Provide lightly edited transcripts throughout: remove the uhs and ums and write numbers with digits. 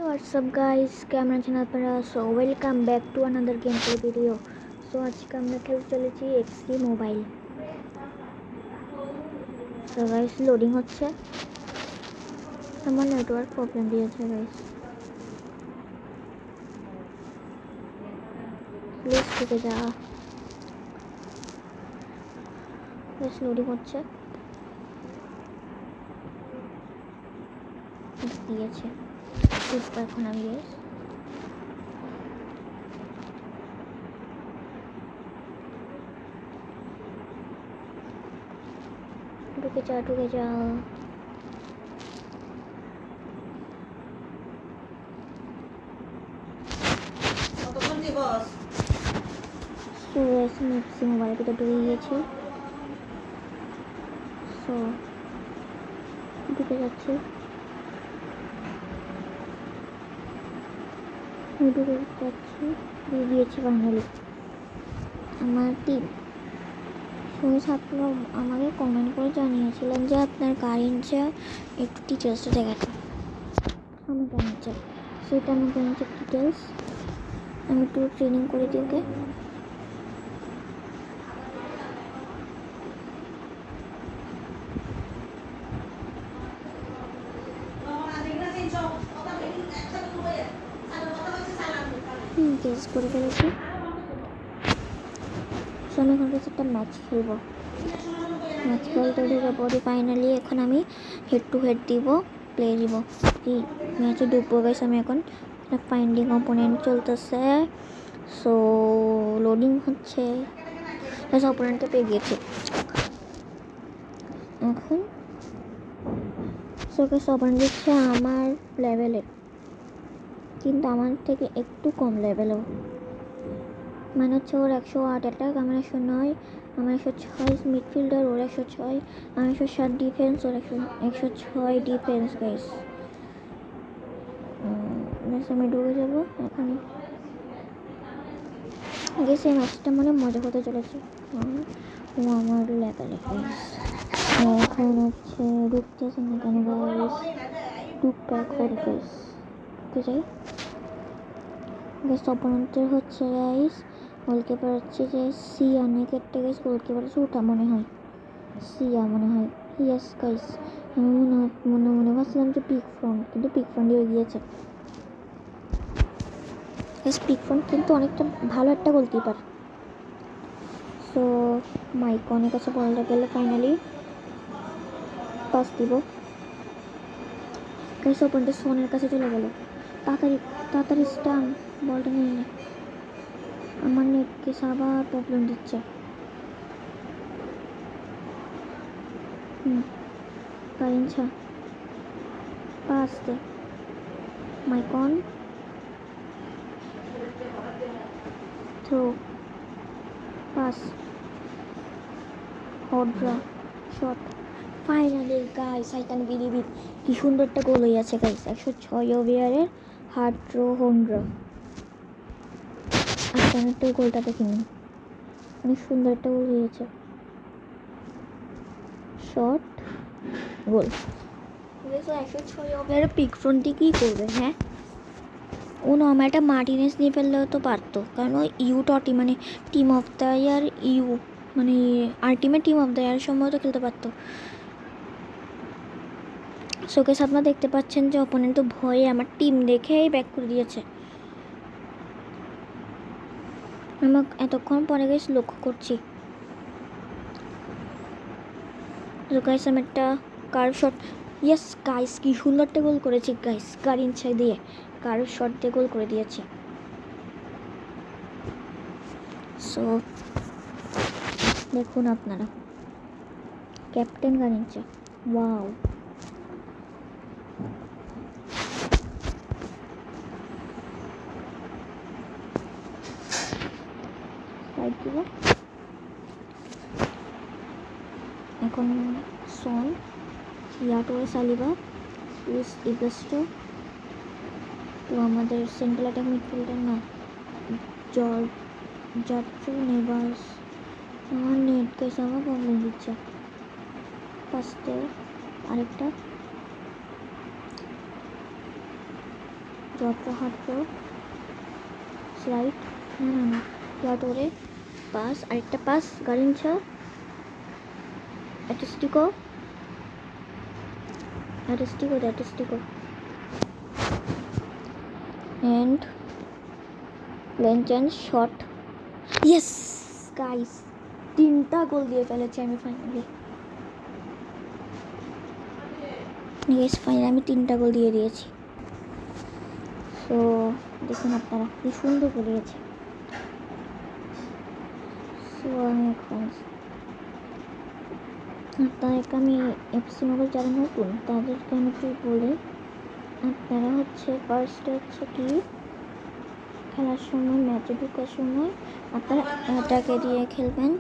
What's up guys, camera channel पर so welcome back to another game play video. So आज के আমরা খেলতে চলেছি এক্সি মোবাইল। সো গাইস লোডিং হচ্ছে, আমার নেটওয়ার্ক প্রবলেম দিয়েছে গাইস, প্লিজ ঢুকে যা। গাইস লোডিং হচ্ছে, দিয়েছে এখন আমি গাইস ঢুকে যা। সো এক্সি মোবাইল ভিতরে ঢুকে গিয়েছি। সো ঢুকে যাচ্ছে, দিয়ে দিয়েছি ফাইনালি আমার টিম। সঙ্গে ছাত্র আমাকে কমেন্ট করে জানিয়েছিলেন যে আপনার কারেন্টটা একটু ডিটেলসটা দেখাতে, আমি জানিয়েছি সেটা আমি জানিয়েছি ডিটেলস। আমি একটু ট্রেনিং করে দিই ওকে। কেস করে ফেলেছি। সো আমি এখন একটা ম্যাচ খেলবো। ম্যাচ খেলতে ঢুকে পড়ি ফাইনালি। এখন আমি হেড টু হেড দিব, প্লে দিব, এই ম্যাচে ঢুকবো গাইস। আমি এখন ফাইন্ডিং অপোনেন্ট চলতেছে। সো লোডিং হচ্ছে, অপোনেন্টকে পেয়ে গিয়েছে এখন। সো গাইস অপোনেন্ট দিচ্ছে আমার লেভেলের, কিন্তু আমার থেকে একটু কম লেভেলও, মানে হচ্ছে ওর 108 অ্যাটাক, আমার 109, আমার 106 মিডফিল্ডার, ওর 106, আমার 107 ডিফেন্স, ওর 106 ডিফেন্স গাইস। আমি ঢুকে যাবো এখন গেছে। এই ম্যাচটা মানে মজা হতে চলেছে। ও আমার লেভেলে গাইস। এখন হচ্ছে ঢুকতেছে না কেন গাইস, টুকটাক করে গাইস ঢুকে যাই গাইস। অপোনেন্টের হচ্ছে গাইস গোলকিপার হচ্ছে যে সিয়া নেকেটটা গাইস, গোলকিপার হচ্ছে ওটা মনে হয় সিয়া মনে হয়। ইয়েস গাইস, আমি মনে ভাবছিলাম যে পিক ফ্রন্ট, কিন্তু পিক ফ্রন্টই হয়ে গিয়েছে গাইস। পিক ফ্রন্ট কিন্তু অনেকটা ভালো একটা গোলকিপার। সো মাইকনের কাছে বলটা গেলে ফাইনালি পাস দিব গাইস। অপোনেন্টের সোনের কাছে চলে গেল, তাড়াতাড়ি স্টান, বলটা নিয়ে নে। আমার নেটকে আবার প্রবলেম দিচ্ছে। কারিনছা পাস দে, মাইকন থ্রো, পাস, হড্রা shot. Finally guys I can believe it, কি সুন্দর একটা গোল হয়ে আছে গাইস। 106 ওভারের হার্ড থ্রো হন্ড্রা। আজকে একটা গোলটা দেখিনি, অনেক সুন্দর একটা গোল হয়েছে। Shot goal. 106 ওভারের পিক ফ্রন্টে কী করবে? হ্যাঁ, ও নর্মালটা মার্টিনেস নিয়ে ফেললেও তো পারতো, কারণ ওই ইউটটি মানে টিম অফ দ্য ইয়ার মানে ultimate team of the year সময় তো খেলতে পারতো। শোকেস আপনারা দেখতে পাচ্ছেন যে অপোনেন্ট তো ভয়ে আমার টিম দেখেই ব্যাক করে দিয়েছে। আমি এতক্ষণ পরে গাইস লক্ষ্য করছি। গাইস আমি একটা কার্ভ শট, ইয়েস গাইস কি সুন্দর একটা গোল করেছি গাইস। কারিনছা দিয়ে কার্ভ শট দিয়ে গোল করে দিয়েছি। সো দেখুন আপনারা, ক্যাপ্টেন কারিনছা, ওয়াও। এখন সন, ইয়াটোয়ে সালিবা, লুইস ইগস্টো। তো আমাদের সেন্ট্রাল অ্যাটাক মিডফিল্ডার না জর্জো নেভাস। আমার নেট কেসে আমার প্রবলেম দিচ্ছে। ফার্স্টে আরেকটা যত হাঁটতো স্লাইড, না ওয়াটারে পাস, আরেকটা পাস গারিনছা, অ্যাটিস্টিকো অ্যান্ড লেনচেন্স শট। ইয়েস গাইস, 3টা গোল দিয়ে ফেলেছি আমি ফাইনালি। আমি 3টা গোল দিয়ে দিয়েছি। তো দেখুন আপনারা কি সুন্দর করিয়েছে। সো আমি এখন আপনাদেরকে আমি এফসি মোবাইল যারা নতুন তাদেরকে আমি একটু বলি, আপনারা হচ্ছে ফার্স্টে হচ্ছে কি খেলার সময়, ম্যাচে ঢোকার সময় আপনারা এটাকে দিয়ে খেলবেন।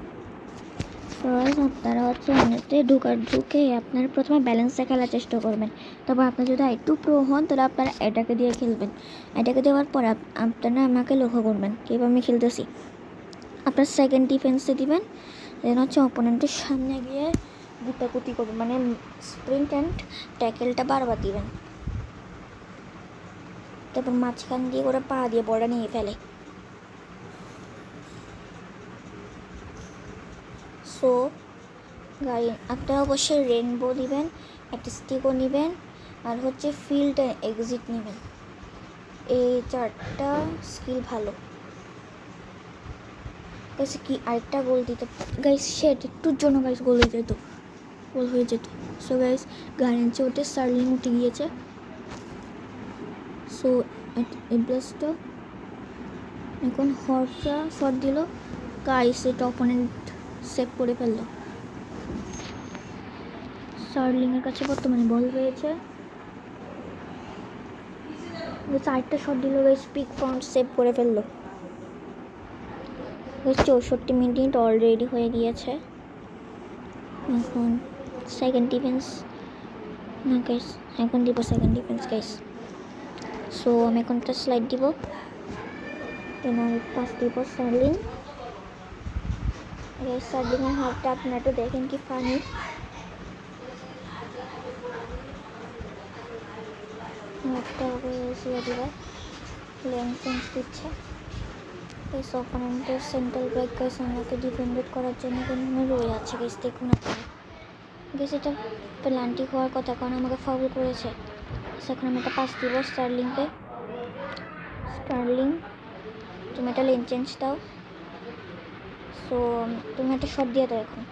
ফার্স্ট আপনারা হচ্ছে এমনিতে ঢুকে আপনারা প্রথমে ব্যালেন্সে খেলার চেষ্টা করবেন। তারপর আপনার যদি একটু প্রো হন তাহলে আপনারা এটাকে দিয়ে খেলবেন। এটাকে দেওয়ার পর আপনারা আমাকে লক্ষ্য করবেন কীভাবে আমি খেলতেছি। আপনার সেকেন্ড ডিফেন্সে দিবেন, দেন হচ্ছে অপোনেন্টের সামনে গিয়ে গুটাগুটি করবেন, মানে স্প্রিন্ট অ্যান্ড ট্যাকেলটা বারবার দিবেন। তারপর মাঝখান দিয়ে করে পা দিয়ে বলটা নিয়ে ফেলে। সো গাড়ি আপনারা অবশ্যই রেনবো দিবেন, একটা স্টিকও নেবেন, আর হচ্ছে ফিল্ড অ্যান্ড এক্সিট নেবেন। এই 4টা স্কিল ভালো। গাইস কি আরেকটা গোল দিতে গাইস, শেট একটুর জন্য গাইস গোল হয়ে যেত। সো গাইস গার্ডেনচে ওঠে, সার্লিং উঠে গিয়েছে। সো ব্লাস্টটা এখন হর্সা শট দিল গাইস, এটা অপোনেন্ট সেভ করে ফেললো। সার্লিংয়ের কাছে বর্তমানে বল রয়েছে। আরেকটা শট দিল গাইস, পিক পয়েন্ট সেভ করে ফেললো। 64 মিনিট অলরেডি হয়ে গিয়েছে। এখন সেকেন্ড ডিফেন্স না গাইস, এখন দিব সেকেন্ড ডিফেন্স গাইস। সো আমি এখন একটা স্লাইড দিব, পাস দিব সার্লিং। সার্লিংয়ের হাতটা আপনারা একটু দেখেন কি ফানি। একটা দিবে লেন চেঞ্জ দিচ্ছে। এই অপোনেন্টের সেন্ট্রাল ব্যাক গাইস আমাকে ডিফেন্ডেড করার জন্য কোনো রয়ে আছে গাইস, দেখুন আপনারা। গাইস এটা পেনাল্টি হওয়ার কথা, কারণ আমাকে ফাউল করেছে। এখন আমি একটা পাস দিব স্টার্লিংকে। স্টার্লিং তুমি একটা লেন চেঞ্জ দাও। সো তুমি একটা শট দিয়ে দাও এখন।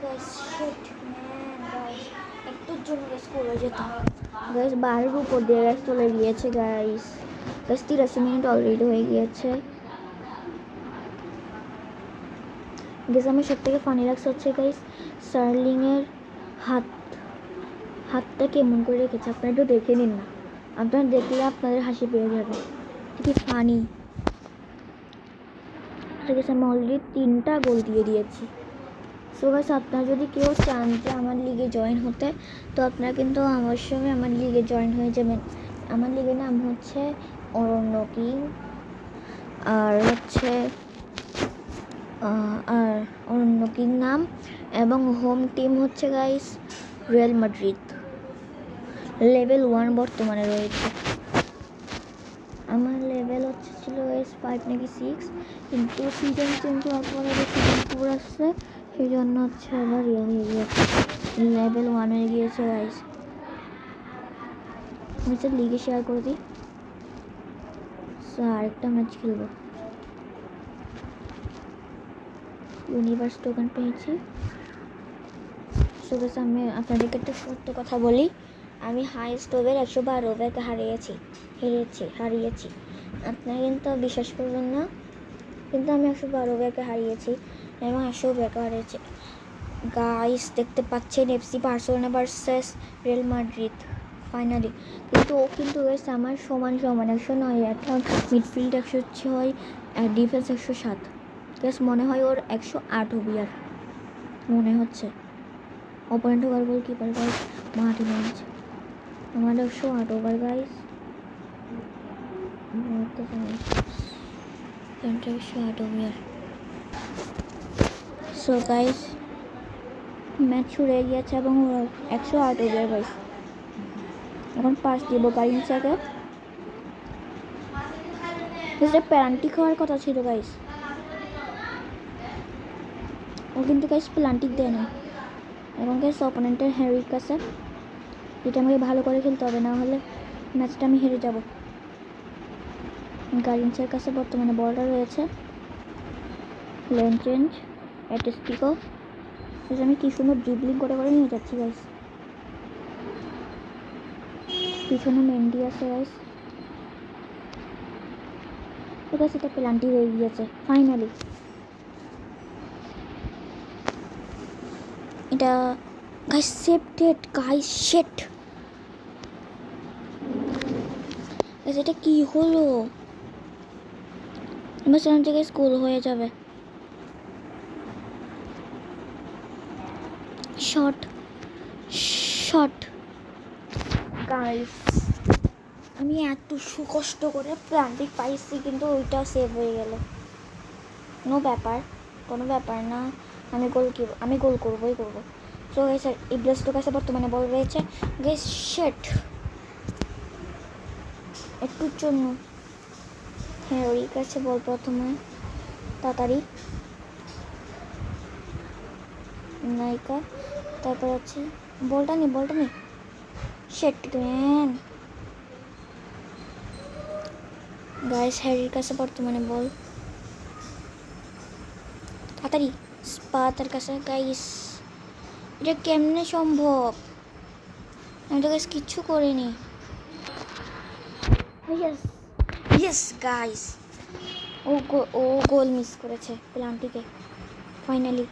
গাইস শিট ম্যান, গাইস একটুর জন্য গাইস করে যেত গাইস, 12-এর উপর দিয়ে গাইস চলে গিয়েছে গাইস। 83 মিনিট অলরেডি হয়ে গিয়েছে গাইস। আমার সব থেকে ফানি লাগছে হচ্ছে গাইস সার্লিংয়ের হাতটা কেমন করে রেখেছে, আপনারা একটু দেখে নিন না, আপনারা দেখলে আপনাদের হাসি পেয়ে যাবে, কি ফানি। ঠিক আছে, আমি অলরেডি 3টা গোল দিয়ে দিয়েছি। সো গাইস আপনারা যদি কেউ চান যে আমার লিগে জয়েন হতে, তো আপনারা কিন্তু অবশ্যই আমার লিগে জয়েন হয়ে যাবেন। আমার লিগের নাম হচ্ছে অরণ্য কিং, আর হচ্ছে অরণ্য কিং নাম, এবং হোম টিম হচ্ছে গাইস রিয়াল মাদ্রিদ। লেভেল 1 বর্তমানে রয়েছে। আমার লেভেল হচ্ছে ছিল গাইস 5 নাকি 6, কিন্তু সিজন চেঞ্জ হওয়ার পরে সিজন 4 আসছে, সেই জন্য হচ্ছে আবার ইয়ে হয়ে গিয়েছে, লেভেল 1 হয়ে গিয়েছে গাইস। আমি স্যার লিগে শেয়ার করে দিই। স্যার আরেকটা ম্যাচ খেলবো। ইউনিভার্স টোকেন পেয়েছি। সো গাইস আমি আপনাদেরকে একটা সত্য কথা বলি, আমি হাইয়েস্ট ওভার 112 ওভারকে হারিয়েছি। আপনারা কিন্তু বিশ্বাস করবেন না, কিন্তু আমি 112 ওভারকে হারিয়েছি এবং 100 ওভারকে হারিয়েছি গাইস। দেখতে পাচ্ছেন FC Barcelona versus Real Madrid finally. কিন্তু ও কিন্তু গাইস আমার সমান 109, এখন মিডফিল্ড 106, ডিফেন্স 107 গাইস। মনে হয় ওর 108 ওভার মনে হচ্ছে। Opponent over goalkeeper guys Martinez, আমার 108 over guys. 108 over. So guys match শুরু হয়ে গিয়েছে এবং 108 ওভার গাইস, এখন পাস দিব গাড়ির চাকা। প্যারান্টি খাওয়ার কথা ছিল গাইস, ও কিন্তু গাইস প্লান্টিক দেয় না। এখন গাইস অপোনেন্টের হ্যারির কাছে, যেটা আমাকে ভালো করে খেলতে হবে, না হলে ম্যাচটা আমি হেরে যাব। গার্ডিয়ান্সের কাছে বর্তমানে বলটা রয়েছে। লেন চেঞ্জ অ্যাটেস্টিকো, আমি কি সুন্দর ড্রিবলিং করে করে নিয়ে যাচ্ছি গাইস। পিছনে মেন্ডি আছে গাইস। তো গাইস এটা প্লান্টি হয়ে গিয়েছে ফাইনালি। এটা guys saved guys, shit guys, এটা কি হলো? আমার সামনে থেকে স্কোর হয়ে যাবে। শট শট গাইস, আমি এত সুকষ্ট করে প্লান্টিক পাইছি কিন্তু ওইটাও সেভ হয়ে গেল। নো ব্যাপার, কোনো ব্যাপার না, আমি গোল করবোই করবো। তো গাইস এই ব্লাস্টের কাছে বর্তমানে বল রয়েছে গাইস। শিট, একটুর জন্য হ্যাঁ ওই কাছে বল প্রথমে, তাড়াতাড়ি নায়িকা, তারপর আছে বলটা নি শিট ম্যান। গাইস হ্যারির কাছে বর্তমানে বল, তাড়াতাড়ি স্পাতার কাছে। গাইস এটা কেমনে সম্ভব? আমি তো গাইস কিচ্ছু করিনি। ইয়েস গাইস, ও গোল মিস করেছে প্লান্টিকে। ফাইনালি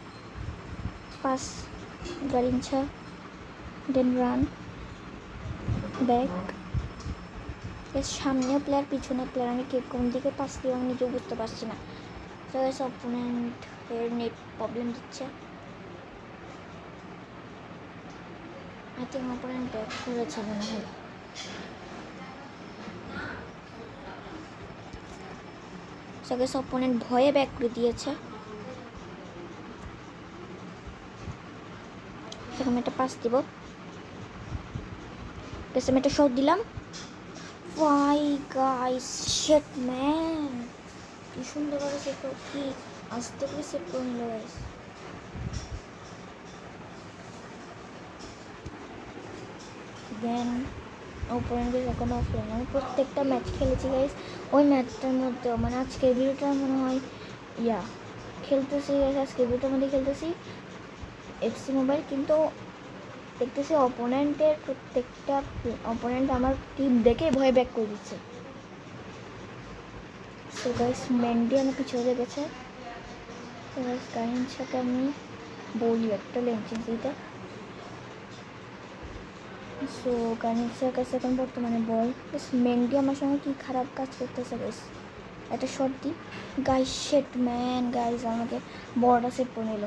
পাস গারিনছা, দেন রান ব্যাক। সামনেও প্লেয়ার পিছনে প্লেয়ার, আমি কে কোন দিকে পাস দিব আমি নিজেও বুঝতে পারছি না। তো গাইস অপোনেন্টের নেট প্রবলেম দিচ্ছে। আই থিঙ্ক অপোনেন্ট ব্যাক করেছে মনে হয়। সো গাইস অপোনেন্ট ভয়ে ব্যাক করে দিয়েছে। সেখানে একটা পাস দিব, আমি একটা শট দিলাম। Why guys, shit man, কি সুন্দর করে সেট করে, কি আস্তে করে সেট করে নিল গাইস। দেন অপোনেন্টের এখন অফলাইন, আমি প্রত্যেকটা ম্যাচ খেলেছি গাইস। ওই ম্যাচটার মধ্যে মানে আজকের ভিডিওটা মনে হয় খেলতেছি গাইস, আজকের ভিডিওটার মধ্যে খেলতেছি এফসি মোবাইল, কিন্তু দেখতেছি অপোনেন্টের প্রত্যেকটা অপোনেন্ট আমার টিম দেখে ভয় ব্যাক করে দিচ্ছে। সো গাইস মেন্ডি আমার পিছনে গেছে। তো গাইস গাইনের সাথে আমি বলি একটা লেন্সিং দিতে। সো গাইনের কাছে এখন বর্তমানে বল। মেন্ডি আমার সঙ্গে কি খারাপ কাজ করতেছে গাইস। একটা শট দিই গাইস। শিট ম্যান গাইস, আমাকে বলটা সেট করে নিল।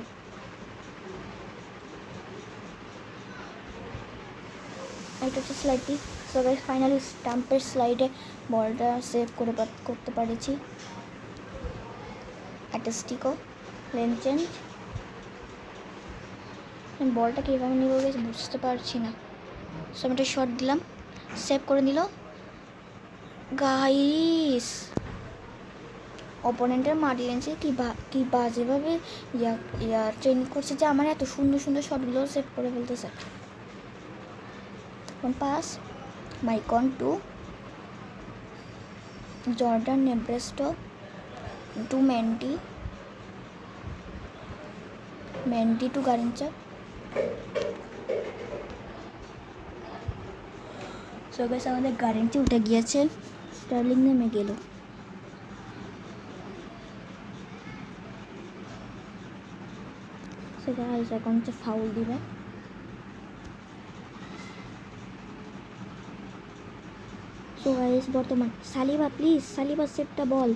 এটা হচ্ছে স্লাইডটি। সো গাইস ফাইনালি স্টাম্পের স্লাইডে বলটা সেভ করতে পেরেছি। অ্যাটেস্টিকো, লেন চেঞ্জ, বলটা কীভাবে নিব গাইস বুঝতে পারছি না। সো আমি একটা শট দিলাম, সেভ করে নিল গাইস। অপোনেন্টের মার্টিনেন্সে কি বাজেভাবে ট্রেনিং করছে যে আমার এত সুন্দর সুন্দর শটগুলো সেভ করে ফেলতেছে। পাস মাইকন টু জর্ডান নেব্রেস্টো to Mendy to Garrincha. So guys আমাদের গারিনচা উঠে গিয়েছে, স্টার্লিং নেমে গেল। সো গাইস এখন হচ্ছে ফাউল দিবে। সো গাইস বর্তমান সালিবা, প্লিজ সালিবা সেভটা বল।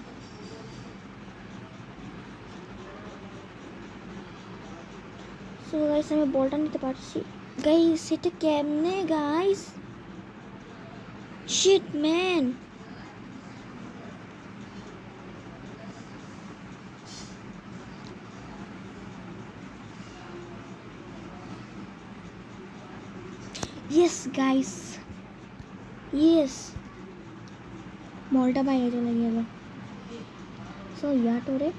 সো গাইস আমি বলটা নিতে পারছি গাইস, এটা কেমনে guys. Shit man, yes guys yes, বলটা বাইরে চলে গেল। সো ইয়া টোরে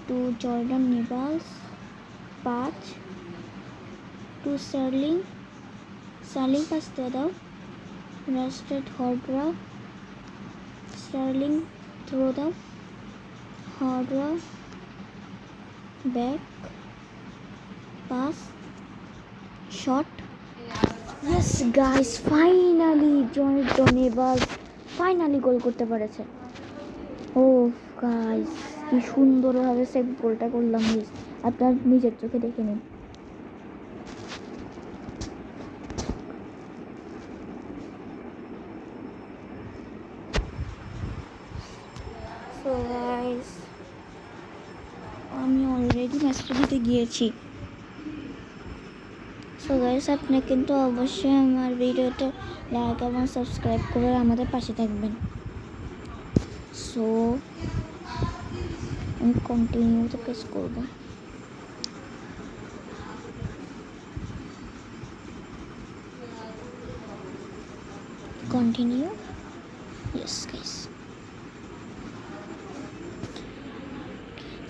টু জর্ডান নিবালস 5 টু সার্লিং পাস দিয়ে দাও। রাস্টেড হর্ডরা, স্টার্লিং থ্রো দাও। হর্ডরা back pass shot. Yes guys, finally Jordan নিবালস ফাইনালি গোল করতে পেরেছে। ও গাইস, কি সুন্দরভাবে সে গোলটা করলাম, আপনার নিজের চোখে দেখে নিন। সো গাইস, আমি অলরেডি ম্যাচটা জিতে গিয়েছি। সো গাইস, আপনি কিন্তু অবশ্যই আমার ভিডিওতে লাইক এবং সাবস্ক্রাইব করে আমাদের পাশে থাকবেন। সো আমি কন্টিনিউতে প্রেস করব। Continue, yes guys.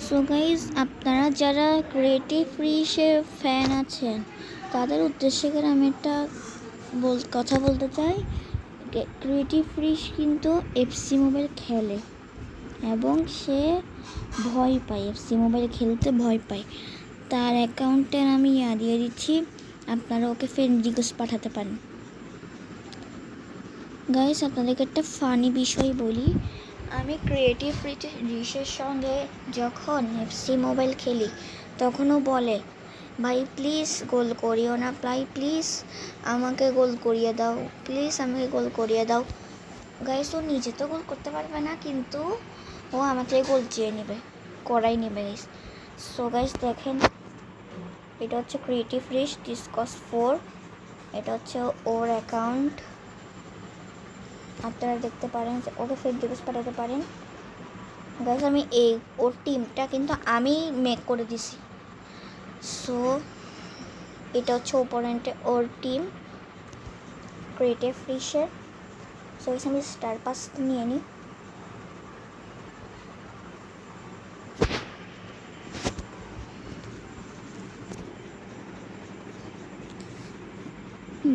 So guys, আপনারা যারা ক্রিয়েটিভ ফ্রিশের ফ্যান আছেন তাদের উদ্দেশ্যে করে আমি একটা কথা বলতে চাই। ক্রিয়েটিভ ফ্রিশ কিন্তু এফসি মোবাইল খেলে এবং সে ভয় পায়, এফসি মোবাইল খেলতে ভয় পায়। তার অ্যাকাউন্টের আমি দিয়ে দিচ্ছি, আপনারা ওকে ফ্রেন্ড রিকোয়েস্ট পাঠাতে পারেন। গাইস, আপনাদেরকে একটা ফানি বিষয় বলি। আমি ক্রিয়েটিভ ফ্রিশের সঙ্গে যখন এফসি মোবাইল খেলি তখনও বলে, ভাই প্লিজ গোল করিও না, প্লিজ আমাকে গোল করিয়ে দাও, প্লিজ আমাকে গোল করিয়ে দাও। গাইস, ও নিজে তো গোল করতে পারবে না, কিন্তু ও আমার থেকে গোল চেয়ে নেবে, করাই নেবে গাইস। সো গাইস দেখেন, এটা হচ্ছে ক্রিয়েটিভ ফ্রিশ ডিসকস 4, এটা হচ্ছে ওর অ্যাকাউন্ট। আপনারা দেখতে পারেন, ওকে ফ্রেন্ড রিকোয়েস্ট পাঠাতে পারেন। গাইস, আমি ওর টিমটা কিন্তু আমি মেক করে দিছি। সো এটা হচ্ছে ওপোনেন্টে ওর টিম ক্রিয়েটিভ ফ্রিশের। সো আমি স্টার পাস নিয়ে নিই।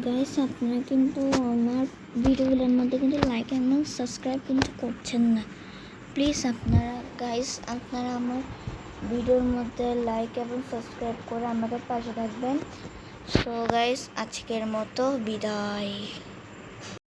গাইস, আপনারা কিন্তু আমার ভিডিওগুলোর মধ্যে কিন্তু লাইক এবং সাবস্ক্রাইব কিন্তু করছেন না। প্লিজ আপনারা গাইস, আপনারা আমার ভিডিওর মধ্যে লাইক এবং সাবস্ক্রাইব করে আমাদের পাশে থাকবেন। সো গাইস, আজকের মতো বিদায়।